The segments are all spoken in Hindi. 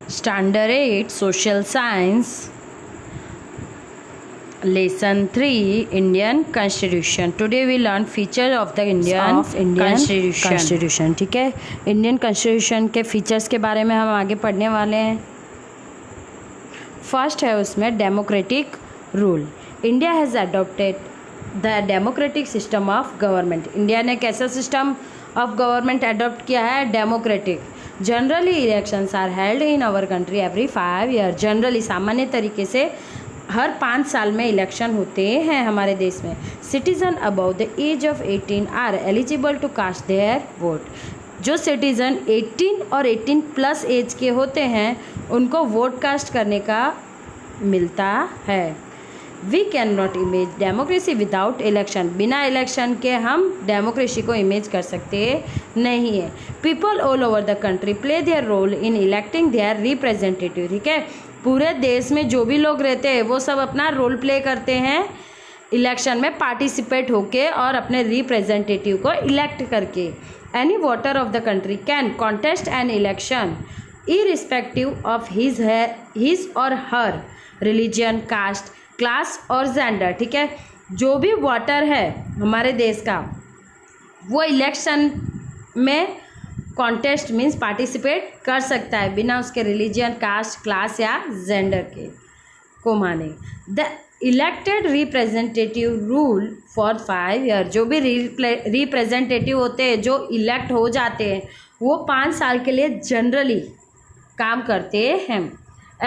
Standard 8 Social Science Lesson 3 Indian Constitution. Today we learn features of the Indian Constitution. ठीक है, इंडियन कॉन्स्टिट्यूशन के फीचर्स के बारे में हम आगे पढ़ने वाले हैं. फर्स्ट है उसमें democratic rule. India has adopted the democratic system of government. India ने कैसा सिस्टम ऑफ गवर्नमेंट अडॉप्ट किया है? Democratic. Generally elections are held in our country every 5 year. Generally सामान्य तरीके से हर 5 साल में इलेक्शन होते हैं हमारे देश में. Citizen above the age of 18 are eligible to cast their vote. जो सिटीज़न 18 और 18 प्लस एज के होते हैं उनको वोट कास्ट करने का मिलता है. We can not image democracy without election. बिना इलेक्शन के हम डेमोक्रेसी को इमेज कर सकते नहीं है. People all over the country play their role in electing their representative. ठीक है, पूरे देश में जो भी लोग रहते हैं वो सब अपना रोल प्ले करते हैं इलेक्शन में पार्टिसिपेट होके और अपने रिप्रेजेंटेटिव को इलेक्ट करके. Any voter of the country can contest an election irrespective of his और हर रिलीजन, कास्ट, क्लास और जेंडर. ठीक है, जो भी वोटर है हमारे देश का वो इलेक्शन में कॉन्टेस्ट मीन्स पार्टिसिपेट कर सकता है बिना उसके रिलीजन, कास्ट, क्लास या जेंडर के को माने. The elected representative rule for 5 year. जो भी रिप्रेजेंटेटिव होते हैं जो इलेक्ट हो जाते हैं वो 5 साल के लिए जनरली काम करते हैं.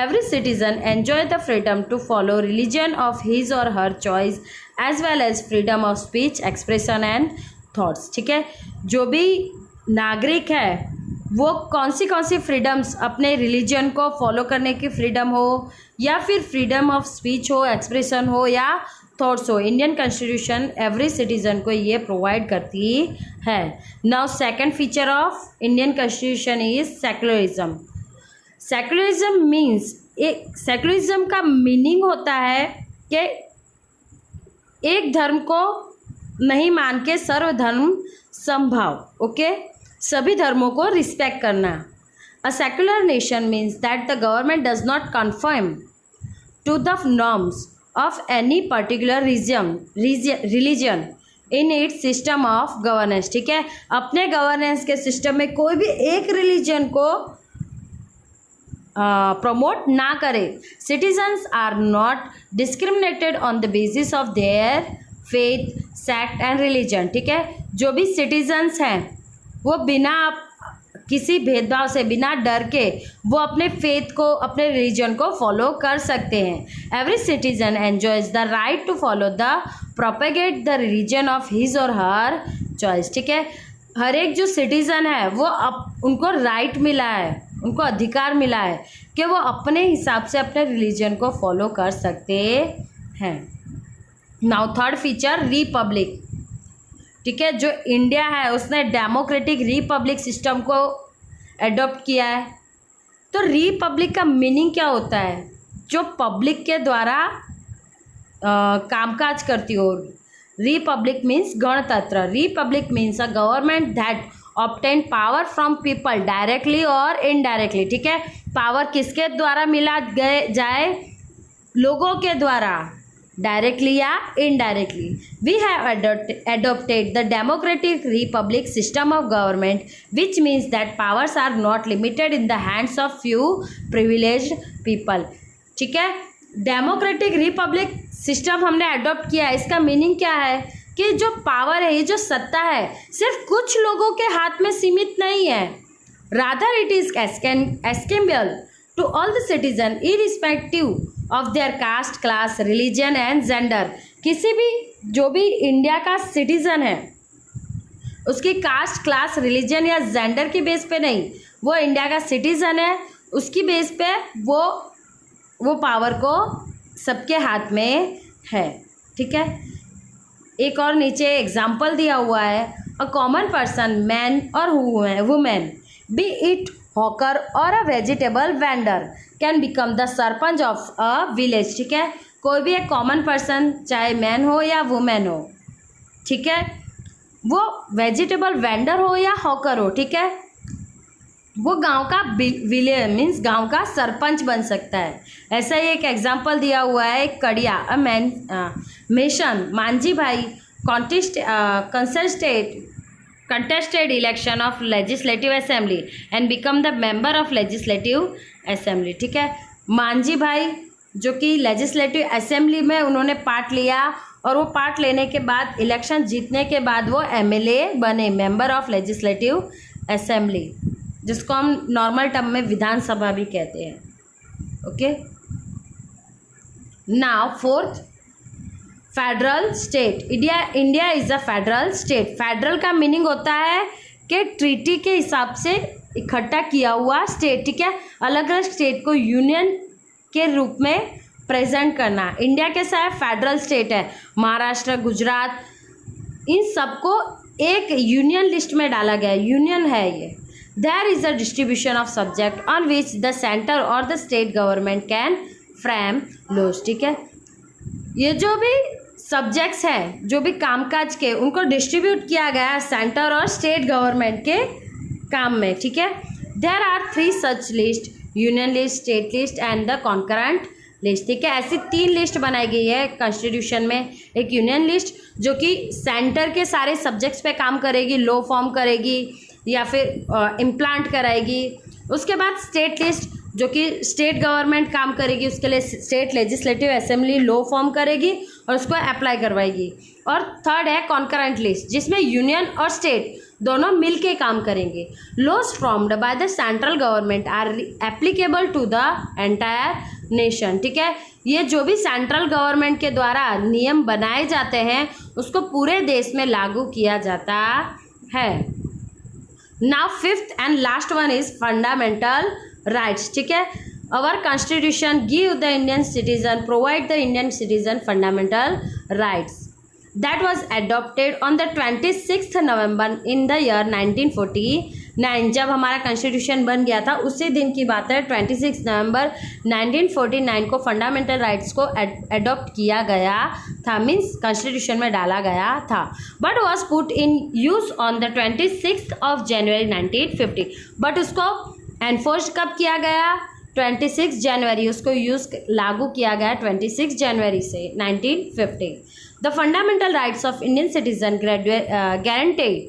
Every citizen enjoy the freedom to follow religion of his or her choice as well as freedom of speech, expression and thoughts. ठीक है, जो भी नागरिक है वो कौन सी फ्रीडम्स, अपने रिलीजन को फॉलो करने की फ्रीडम हो या फिर फ्रीडम ऑफ स्पीच हो, एक्सप्रेशन हो या थॉट्स हो, इंडियन कॉन्स्टिट्यूशन एवरी सिटीज़न को ये प्रोवाइड करती है. Now second feature of Indian constitution is secularism. Secularism means, secularism का मीनिंग होता है कि एक धर्म को नहीं मान के सर्वधर्म समभाव. ओके, सभी धर्मों को रिस्पेक्ट करना. A secular nation means that the government does not confirm to the norms of any particular religion in its system of governance. ठीक है, अपने गवर्नेंस के सिस्टम में कोई भी एक रिलीजन को प्रमोट ना करे. Citizens are not discriminated on the basis of their faith, sect and religion. ठीक है, जो भी सिटीजन्स हैं वो बिना किसी भेदभाव से, बिना डर के वो अपने फेथ को, अपने रिलीजन को फॉलो कर सकते हैं. Every citizen enjoys the right to follow the propagate the religion of his और हर चॉइस. ठीक है, हर एक जो सिटीज़न है वो उनको राइट मिला है, उनको अधिकार मिला है कि वो अपने हिसाब से अपने रिलीजन को फॉलो कर सकते हैं. Now third feature Republic. ठीक है, जो इंडिया है उसने डेमोक्रेटिक रिपब्लिक सिस्टम को एडॉप्ट किया है. तो रिपब्लिक का मीनिंग क्या होता है? जो पब्लिक के द्वारा कामकाज करती हो. रिपब्लिक मीन्स गणतंत्र. Republic means a government that obtain power from people directly और इनडायरेक्टली. ठीक है, पावर किसके द्वारा मिला जाए? लोगों के द्वारा, डायरेक्टली या indirectly. We have adopted the democratic republic system of government which means that powers are not limited in the hands of few privileged people. ठीक है, डेमोक्रेटिक रिपब्लिक सिस्टम हमने अडॉप्ट किया है. इसका मीनिंग क्या है कि जो पावर है, ये जो सत्ता है सिर्फ कुछ लोगों के हाथ में सीमित नहीं है. Rather it is accessible to all the citizen irrespective of their caste, class, religion and gender. किसी भी, जो भी इंडिया का सिटीजन है उसकी कास्ट, क्लास, रिलीजन या जेंडर की बेस पे नहीं, वो इंडिया का सिटीजन है, उसकी बेस पे वो पावर को सबके हाथ में है. ठीक है, एक और नीचे एग्जाम्पल दिया हुआ है. अ कॉमन पर्सन, मैन और वुमेन, बी इट हॉकर और a vegetable vendor, can become the sarpanch of a village. ठीक है, कोई भी एक कॉमन पर्सन, चाहे मैन हो या वुमेन हो, ठीक है, वो वेजिटेबल वेंडर हो या हॉकर हो, ठीक है, वो गांव का विलेज मीन्स गांव का सरपंच बन सकता है। ऐसा ही एक एग्जाम्पल दिया हुआ है, कड़िया अ मेशन मांझी भाई contested election of legislative assembly and become the member of legislative assembly। ठीक है, मांझी भाई जो कि लेजिस्लेटिव असेंबली में उन्होंने पार्ट लिया और वो पार्ट लेने के बाद इलेक्शन जीतने के बाद वो एमएलए बने, मेंबर ऑफ लेजिस्लेटिव असेंबली, जिसको हम नॉर्मल टर्म में विधानसभा भी कहते हैं। Okay, now fourth, federal state. India is a federal state. Federal का मीनिंग होता है कि ट्रीटी के हिसाब से इकट्ठा किया हुआ स्टेट। ठीक है, अलग अलग स्टेट को यूनियन के रूप में प्रेजेंट करना। इंडिया कैसा है, फेडरल स्टेट है। महाराष्ट्र, गुजरात, इन सबको एक यूनियन लिस्ट में डाला गया है, यूनियन है ये। There is a distribution of subject on which the centre और the state government can frame laws. ठीक है, ये जो भी सब्जेक्ट्स हैं, जो भी कामकाज के, उनको डिस्ट्रीब्यूट किया गया है सेंटर और स्टेट गवर्नमेंट के काम में। ठीक है, there are 3 such list, union list, state list and the concurrent list. ठीक है, ऐसी 3 लिस्ट बनाई गई है कॉन्स्टिट्यूशन में। एक यूनियन लिस्ट जो कि सेंटर के सारे सब्जेक्ट्स पे काम करेगी, लॉ फॉर्म करेगी या फिर इम्प्लांट कराएगी। उसके बाद स्टेट लिस्ट जो कि स्टेट गवर्नमेंट काम करेगी, उसके लिए state legislative assembly law form करेगी और उसको अप्लाई करवाएगी। और थर्ड है कॉन्करेंट लिस्ट, जिसमें यूनियन और स्टेट दोनों मिल के काम करेंगे। Laws formed by the central government are applicable to the entire nation. ठीक है, ये जो भी सेंट्रल गवर्नमेंट के द्वारा नियम बनाए जाते हैं उसको पूरे देश में लागू किया जाता है। Now fifth and last one is fundamental rights. ठीक है, our constitution give the Indian citizen, provide the Indian citizen fundamental rights that was adopted on the 26th November in the year 1949। जब हमारा कॉन्स्टिट्यूशन बन गया था उसी दिन की बात है, 26 नवंबर 1949 को फंडामेंटल राइट्स को अडॉप्ट किया गया था, मीन्स कॉन्स्टिट्यूशन में डाला गया था। But was put in use on the 26 of January 1950। But उसको एनफोर्स कब किया गया, 26 जनवरी, उसको यूज लागू किया गया 26 जनवरी से 1950। The fundamental rights of Indian citizen guaranteed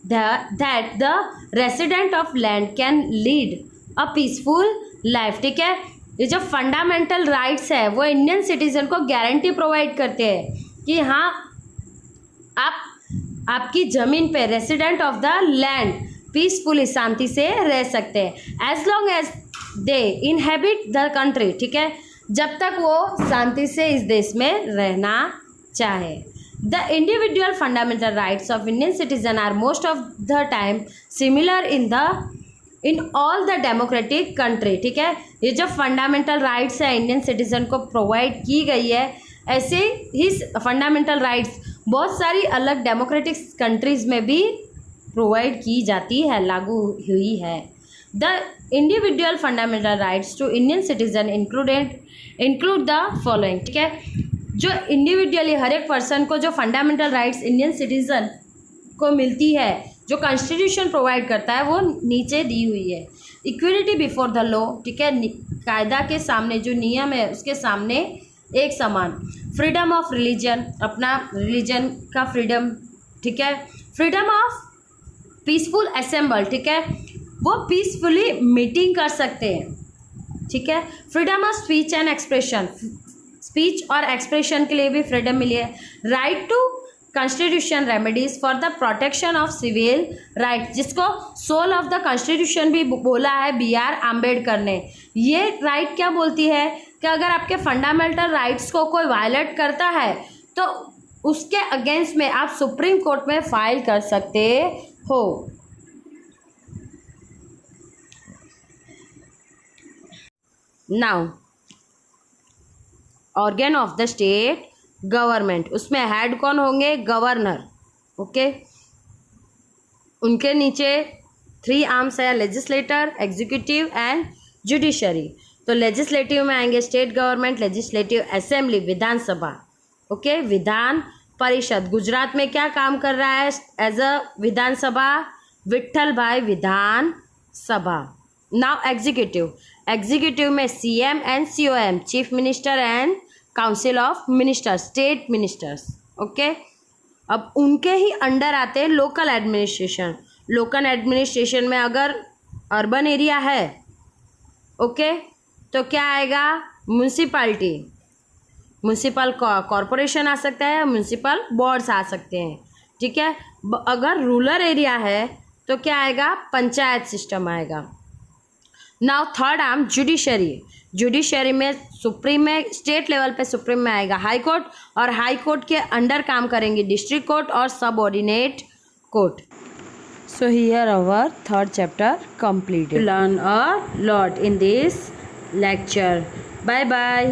that the resident of land can lead a peaceful life। ठीक है, ये जो फंडामेंटल राइट्स है वो इंडियन सिटीजन को गारंटी प्रोवाइड करते हैं कि हाँ, आप आपकी ज़मीन पे resident of the land peacefully, शांति से रह सकते हैं, as long as they inhabit the country. ठीक है, जब तक वो शांति से इस देश में रहना चाहे। The individual fundamental rights of Indian citizen are most of the time similar in all the democratic country. ठीक है, ये जो फंडामेंटल राइट्स है इंडियन सिटीजन को प्रोवाइड की गई है, ऐसे ही फंडामेंटल राइट्स बहुत सारी अलग डेमोक्रेटिक कंट्रीज में भी प्रोवाइड की जाती है, लागू हुई है। The individual fundamental rights to Indian citizen include the following. ठीक है, जो इंडिविजुअली हर एक पर्सन को जो फंडामेंटल राइट्स इंडियन सिटीजन को मिलती है, जो कॉन्स्टिट्यूशन प्रोवाइड करता है, वो नीचे दी हुई है। Equality before the law. ठीक है, कायदा के सामने जो नियम है उसके सामने एक समान। फ्रीडम ऑफ रिलीजन, अपना रिलीजन का फ्रीडम। ठीक है, फ्रीडम ऑफ पीसफुल असेंबल। ठीक है, वो पीसफुली मीटिंग कर सकते हैं। ठीक है, freedom of speech and expression, speech और एक्सप्रेशन के लिए भी फ्रीडम मिली है। Right to constitution remedies for the protection of civil right, जिसको सोल ऑफ द कॉन्स्टिट्यूशन भी बोला है BR आम्बेडकर ने। ये राइट क्या बोलती है कि अगर आपके फंडामेंटल राइट्स को कोई वायलेट करता है तो उसके अगेंस्ट में आप सुप्रीम कोर्ट में फाइल कर सकते हो। Now organ of the state government, उसमें हेड कौन होंगे, गवर्नर। ओके, उनके नीचे 3 आर्म्स है, लेजिस्लेटर, एग्जीक्यूटिव एंड जुडिशरी। तो लेजिस्लेटिव में आएंगे स्टेट गवर्नमेंट, लेजिस्लेटिव असेंबली विधानसभा। ओके, विधान परिषद गुजरात में क्या काम कर रहा है एज अ विधानसभा, विट्ठल भाई Vidhan Sabha. Now executive, executive में CM and COM, chief minister and council of ministers, state ministers. Okay, अब उनके ही अंडर आते हैं लोकल एडमिनिस्ट्रेशन। लोकल एडमिनिस्ट्रेशन में अगर अर्बन एरिया है, ओके, तो क्या आएगा? म्यूनसिपाल्टी, म्यूनसिपल कॉरपोरेशन आ सकता है, म्यूनसिपल बोर्ड्स आ सकते हैं, ठीक है। अगर रूरल एरिया है तो क्या आएगा? पंचायत सिस्टम आएगा। Now third arm judiciary, judiciary में सुप्रीम में, स्टेट लेवल पे सुप्रीम में आएगा हाई कोर्ट, और हाई कोर्ट के अंडर काम करेंगे डिस्ट्रिक्ट कोर्ट और subordinate court. So here our third chapter completed. Learn a lot in this lecture. Bye bye.